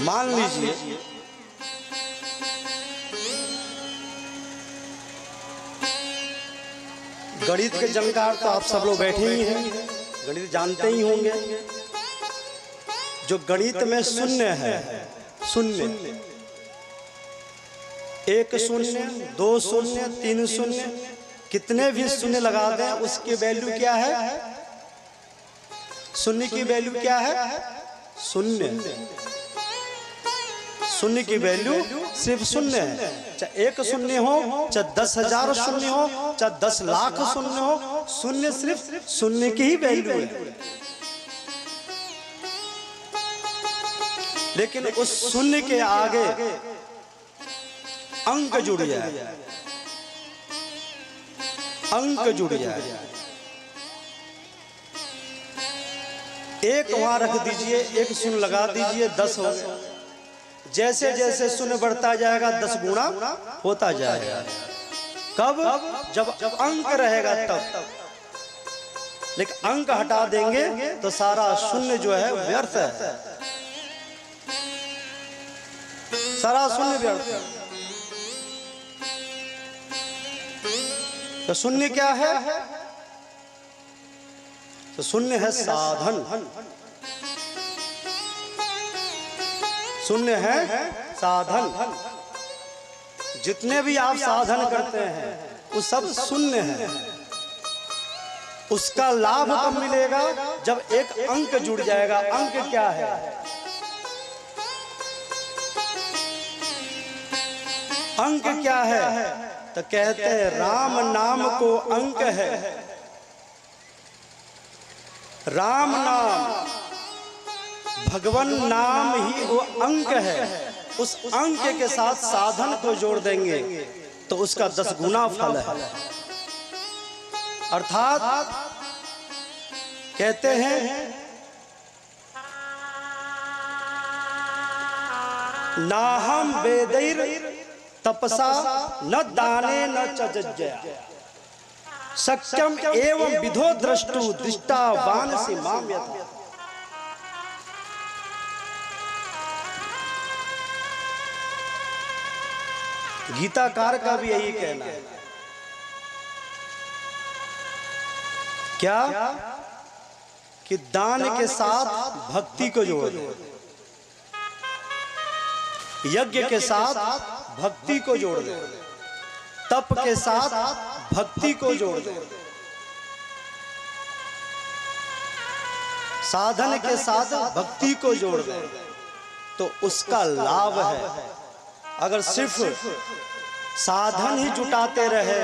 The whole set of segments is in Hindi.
मान लीजिए गणित के जानकार तो आप सब लोग बैठे ही हैं, गणित जानते ही होंगे। जो गणित में शून्य है, शून्य, एक शून्य, दो शून्य, तीन शून्य, कितने भी शून्य लगा दें उसकी वैल्यू क्या है? शून्य की वैल्यू क्या है? शून्य। शून्य की वैल्यू सिर्फ शून्य है। चाहे एक शून्य हो, चाहे 10,000 शून्य हो, चाहे 10 लाख शून्य हो, शून्य सिर्फ शून्य की ही वैल्यू है। लेकिन उस शून्य के आगे अंक जुड़ जाए, अंक जुड़ जाए। एक वहां रख दीजिए, एक शून्य लगा दीजिए, 10 हो गया। जैसे जैसे शून्य बढ़ता जाएगा 10 गुना होता जाएगा। कब? जब अंक रहेगा तब। लेकिन अंक हटा देंगे तो सारा शून्य जो है व्यर्थ है, सारा शून्य व्यर्थ है। तो शून्य क्या है? तो शून्य है साधन, शून्य है साधन। जितने भी आप साधन करते हैं वो सब शून्य है। उसका लाभ कब मिलेगा? जब एक अंक जुड़ जाएगा। अंक क्या है? अंक क्या है? तो कहते हैं राम नाम को अंक है। राम नाम, भगवान नाम ही वो अंक है। उस अंक के साथ साधन को जोड़ देंगे तो उसका 10 गुना फल है। अर्थात कहते हैं नाहम वेदैर तपसा न दाने न च जज्जया सत्यम एवं विधो द्रष्टु दृष्टावान से माम यथा। गीताकार का भी यही कहना है। क्या? कि दान के साथ भक्ति को जोड़ दो, यज्ञ के साथ भक्ति को जोड़ दो, तप के साथ भक्ति को जोड़ दो, साधन के साथ भक्ति को जोड़ दो तो उसका लाभ है। अगर सिर्फ साधन ही जुटाते रहे,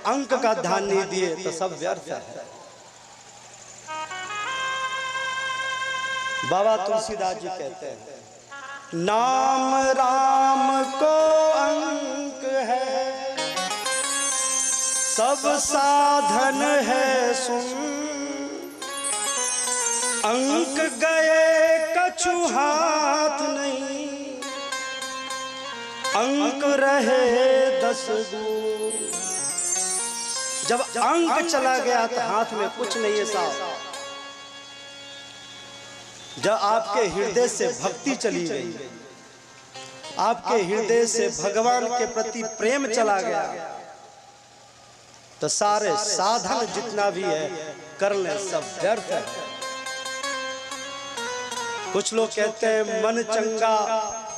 अंक का ध्यान नहीं दिए तो सब व्यर्थ है। बाबा तुलसीदास जी कहते हैं नाम राम को अंक है, सब साधन है सुन, अंक गए कछु हाथ नहीं, अंक रहे 10 गो। जब अंक चला गया तो हाथ में कुछ नहीं है साहब। जब आपके हृदय से भक्ति चली गई, आपके हृदय से भगवान के प्रति प्रेम चला गया तो सारे साधन जितना भी है कर ले सब व्यर्थ है। कुछ लोग कहते हैं मन चंगा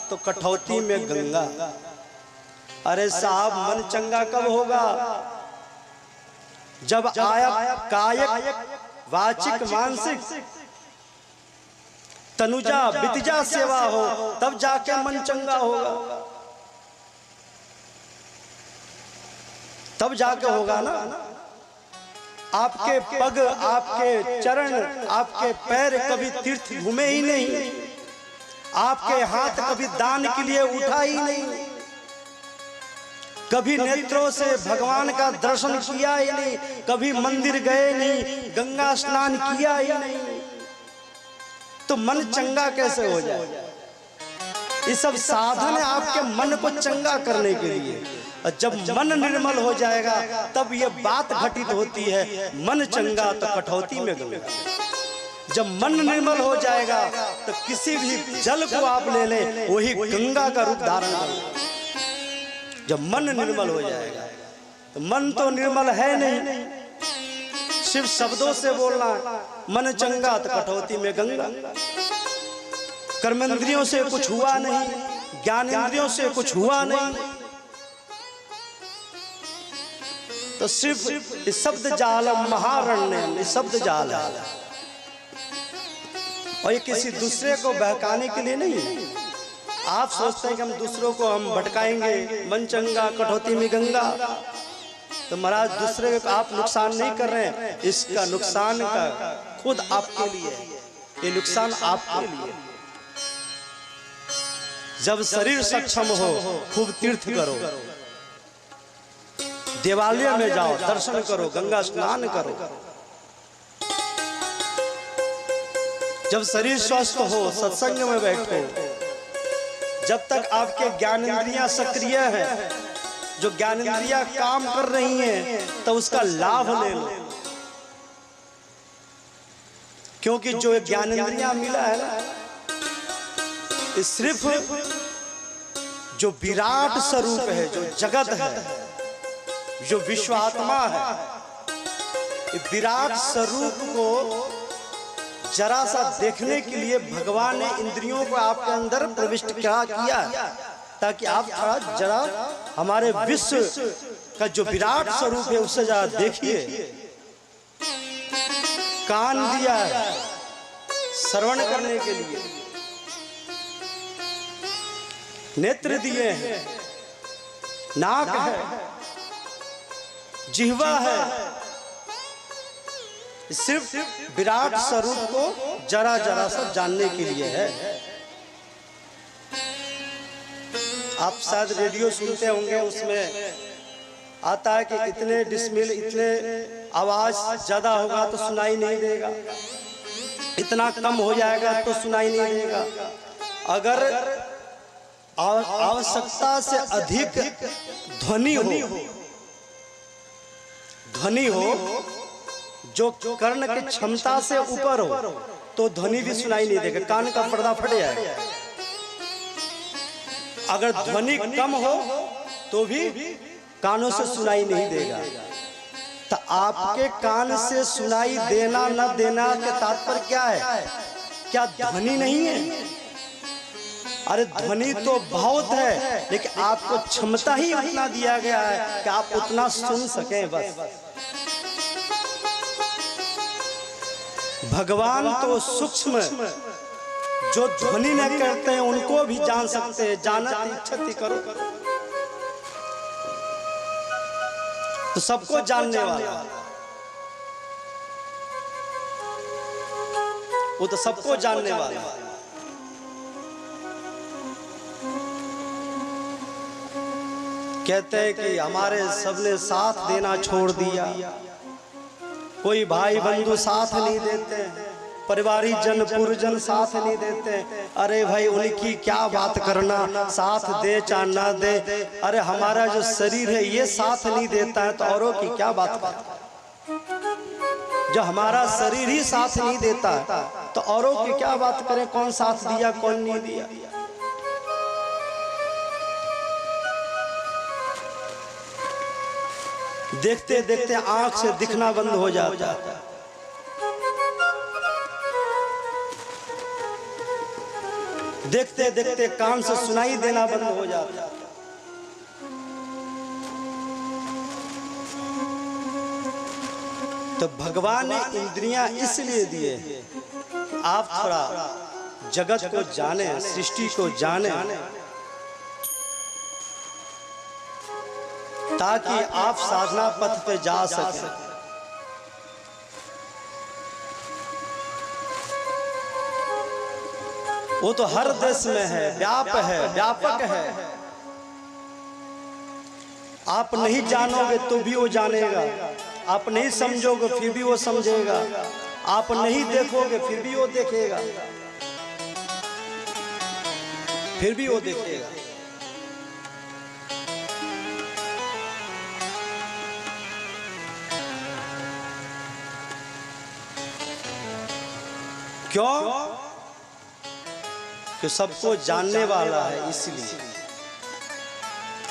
तो कठौती में गंगा। अरे साहब मन चंगा कब होगा? जब आया कायक वाचिक मानसिक तनुजा वितजा सेवा हो तब जाके मन चंगा होगा, तब जाके होगा ना। आपके पग, आपके चरण, आपके पैर कभी तीर्थ घूमे ही नहीं, आपके हाथ कभी दान के लिए उठा ही नहीं, कभी नेत्रों से भगवान का दर्शन किया ही नहीं, कभी मंदिर गए नहीं, गंगा स्नान किया ही नहीं, तो मन चंगा कैसे हो जाए? ये सब साधन है आपके मन को चंगा करने के लिए। और जब मन निर्मल हो जाएगा तब ये बात घटित होती है मन चंगा तो कठौती में गंगा। जब मन निर्मल हो जाएगा तो किसी भी जल को आप ले लें वही गंगा का रूप धारण करेगा। जब मन निर्मल हो जाएगा तो मन तो निर्मल है नहीं, सिर्फ शब्दों से बोलना है। मन चंगा तो कटौती में गंगा। कर्मेंद्रियों से कुछ हुआ नहीं, ज्ञानेंद्रियों से कुछ हुआ नहीं, तो सिर्फ इस शब्द जाल महारण्य, इस शब्द जाल है। और ये किसी दूसरे को बहकाने के लिए नहीं है। आप सोचते हैं कि हम दूसरों को हम भटकाएंगे, मन चंगा कटौती में गंगा, तो महाराज दूसरे को आप नुकसान नहीं कर रहे हैं, इसका नुकसान का खुद आपके लिए, ये नुकसान आपके लिए। जब शरीर सक्षम हो खूब तीर्थ करो, देवालय में जाओ, दर्शन करो, गंगा स्नान करो। जब शरीर स्वस्थ हो सत्संग में बैठो। जब तक आपके ज्ञानेंद्रियां सक्रिय हैं, जो ज्ञानेंद्रियां काम कर रही हैं, तो उसका लाभ ले लो। क्योंकि जो ज्ञानेंद्रियां मिला है ना, सिर्फ जो विराट स्वरूप है, जो जगत है, जो विश्वात्मा है, विराट स्वरूप को जरा सा देखने के लिए भगवान ने इंद्रियों को आपके अंदर प्रविष्ट किया, ताकि आप थोड़ा जरा हमारे विश्व का जो विराट स्वरूप है उससे जरा देखिए। कान दिया है श्रवण करने के लिए, नेत्र दिए हैं, नाक है, जिह्वा है, सिर्फ विराट स्वरूप को जरा जरा सा जानने के लिए है। आप शायद रेडियो सुनते होंगे, उसमें आता है कि इतने डिसमिल, इतने आवाज ज्यादा होगा तो सुनाई नहीं देगा, इतना कम हो जाएगा तो सुनाई नहीं देगा। अगर आवश्यकता से अधिक ध्वनि हो जो कर्ण की क्षमता से ऊपर हो, तो ध्वनि भी सुनाई नहीं देगा, कान का पर्दा फट जाएगा। अगर ध्वनि कम हो तो भी कानों से सुनाई नहीं देगा। तो आपके कान से सुनाई देना न देना के तात्पर्य क्या है? क्या ध्वनि नहीं है? अरे ध्वनि तो बहुत है, लेकिन आपको क्षमता ही उतना दिया गया है कि आप उतना सुन सकें बस। भगवान तो सूक्ष्म, जो ध्वनि न करते हैं उनको भी जान सकते हैं। जानत इच्छति करो, तो सबको जानने वाला, वो तो सबको जानने वाला। कहते हैं कि हमारे सबने साथ देना छोड़ दिया, कोई भाई बंधु साथ नहीं देते, परिवारी जन पुरजन साथ नहीं देते। अरे भाई उनकी क्या बात करना, साथ दे चाहे ना दे। अरे हमारा जो शरीर है ये साथ नहीं देता है तो औरों की क्या बात करें? जो हमारा शरीर ही साथ नहीं देता है तो औरों की क्या बात करें? कौन साथ दिया कौन नहीं दिया। देखते देखते आंख से दिखना बंद हो जाता है। देखते देखते कान से सुनाई देना बंद हो जाता है। तो भगवान ने इंद्रियां इसलिए दिए कि आप थोड़ा जगत को जाने, सृष्टि को जाने, ताकि आप साधना पथ पे जा सकें। वो तो हर देश में है, व्यापक है। आप नहीं जानोगे तो भी वो जानेगा, आप नहीं समझोगे फिर भी वो समझेगा, आप नहीं देखोगे फिर भी वो देखेगा, फिर भी वो देखेगा। क्यों? कि सबको जानने वाला है, इसलिए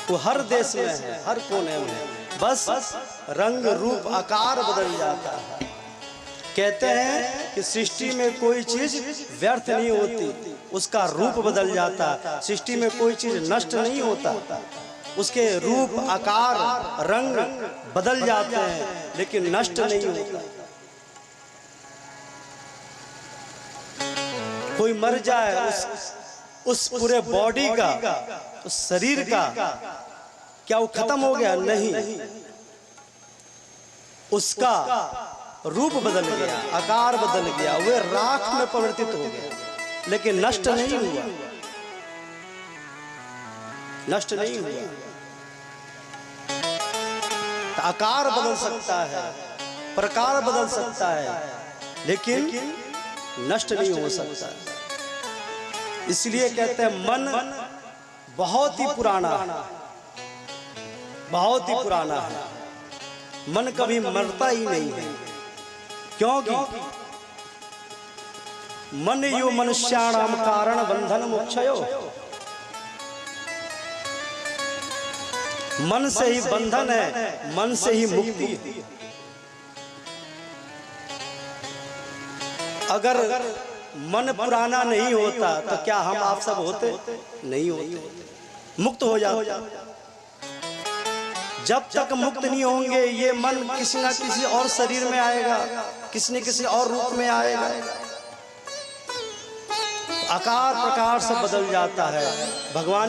वो हर देश में है, हर कोने में है। बस रंग रूप आकार बदल जाता है। कहते हैं कि सृष्टि में कोई चीज व्यर्थ नहीं होती, उसका रूप बदल जाता है। सृष्टि में कोई चीज नष्ट नहीं होता, उसके रूप आकार रंग बदल जाते हैं, लेकिन नष्ट नहीं होता। कोई मर जाए, उस पूरे बॉडी का, उस शरीर का, क्या वो खत्म हो गया? नहीं, उसका रूप बदल गया, आकार बदल गया, वह राख में परिवर्तित हो गया, लेकिन नष्ट नहीं हुआ, नष्ट नहीं हुआ। तो आकार बदल सकता है, प्रकार बदल सकता है, लेकिन नष्ट नहीं हो सकता। इसलिए कहते हैं मन बहुत ही पुराना है, बहुत ही पुराना है। मन कभी मरता ही नहीं है, क्योंकि मन यो मनुष्याणाम कारण बंधन मोक्षयो। मन से ही बंधन है, मन से ही मुक्ति है। अगर मन पुराना नहीं होता तो क्या हम आप सब होते? नहीं होते, मुक्त हो जाते। जब तक मुक्त नहीं होंगे, ये मन किसी न किसी और शरीर में आएगा, किसी न किसी और रूप में आएगा, आकार प्रकार से बदल जाता है। भगवान